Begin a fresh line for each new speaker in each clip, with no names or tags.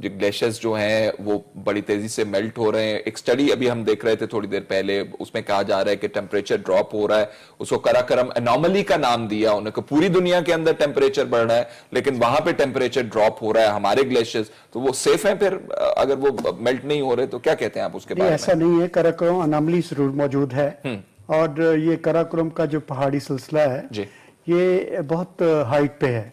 Glaciers جو ہیں وہ بڑی تیزی سے میلٹ ہو رہے ہیں. ایک سٹڈی ابھی ہم دیکھ رہے تھے تھوڑی دیر پہلے, اس میں کہا جا رہا ہے کہ ٹیمپریچر ڈراپ ہو رہا ہے. اس کو کراکرم انوملی کا نام دیا انہوں نے کہ پوری دنیا کے اندر ٹیمپریچر بڑھ رہا ہے لیکن وہاں پہ ٹیمپریچر ڈراپ ہو رہا ہے. ہمارے گلیشیئرز تو وہ سیف ہیں پھر اگر وہ میلٹ نہیں ہو رہے تو کیا کہتے ہیں آپ اس کے بارے میں؟
ایسا نہیں ہے, کراکرم اناملی ضرور موجود ہے, اور یہ کراکرم کا جو پہاڑی سلسلہ ہے یہ بہت ہائٹ پہ ہے.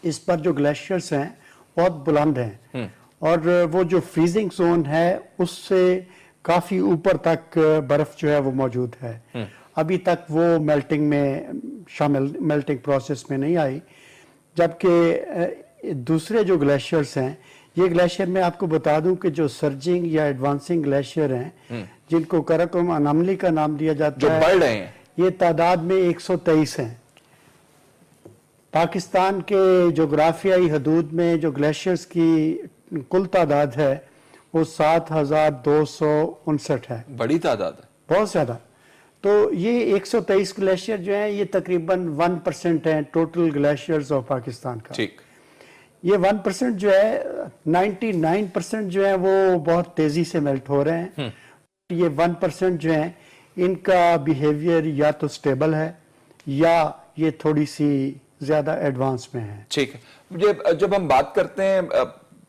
اس پر جو گلیشیئرز ہیں بہت بلند ہیں, اور وہ جو فریزنگ زون ہے اس سے کافی اوپر تک برف جو ہے وہ موجود ہے. ابھی تک وہ میلٹنگ میں میلٹنگ پروسیس میں نہیں آئی. جبکہ دوسرے جو گلیشیئرز ہیں, یہ گلیشیئر میں آپ کو بتا دوں کہ جو سرجنگ یا ایڈوانسنگ گلیشیئر ہیں جن کو کراکرم اناملی کا نام دیا جاتا ہے,
جو بڑھ رہے ہیں,
یہ تعداد میں 123 ہیں. پاکستان کے جغرافیائی حدود میں جو گلیشیئرز کی کل تعداد ہے وہ 7259 ہے.
بڑی تعداد ہے,
بہت زیادہ. تو یہ 123 گلیشیئر جو ہیں یہ تقریباً 1% ہیں ٹوٹل گلیشیئرز آف پاکستان کا.
ٹھیک.
یہ 1% جو ہے 99% جو ہے وہ بہت تیزی سے میلٹ ہو رہے ہیں. یہ 1% جو ہیں ان کا بیہیویئر یا تو سٹیبل ہے یا یہ تھوڑی سی زیادہ ایڈوانس میں ہے.
ٹھیک ہے. جب ہم بات کرتے ہیں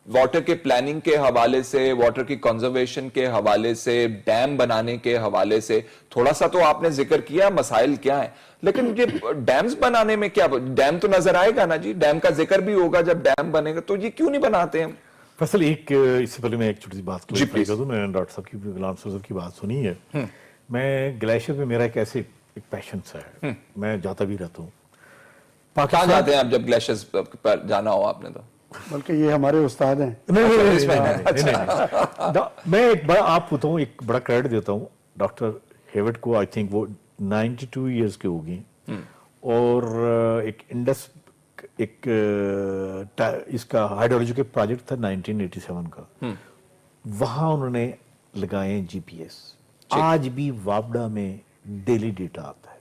واٹر کے پلاننگ کے حوالے سے, واٹر کی کنزرویشن کے حوالے سے, ڈیم بنانے کے حوالے سے, تھوڑا سا تو آپ نے ذکر کیا مسائل کیا ہیں, لیکن یہ ڈیمز بنانے میں کیا, ڈیم تو نظر آئے گا نا جی, ڈیم کا ذکر بھی ہوگا جب ڈیم بنے گا, تو یہ کیوں نہیں بناتے ہم؟
فیصل ایک اس سے پہلے میں ایک چھوٹی سی بات کلیئر کر دوں. میں نے ڈاکٹر صاحب کی غلام صاحب کی بات سنی ہے. میں گلیشیئر پہ میرا ایک ایسے ایک پیشن سا ہے, میں جاتا بھی رہتا ہوں.
کہاں جاتے ہیں آپ جب گلیشیئرز پر جانا ہو آپ نے؟ تو
بلکہ یہ ہمارے استاد ہیں.
میں ایک بڑا آپ کو ہوں ایک بڑا کریڈٹ دیتا ہوں ڈاکٹر ہیوڈ کو. آئی تھنک وہ 92 ایئرس کے ہوگی, اور ایک انڈس ایک اس کا ہائیڈرولوجی کے پروجیکٹ تھا 1987 کا, وہاں انہوں نے لگائے GPS. آج بھی وابڈا میں ڈیلی ڈیٹا آتا ہے.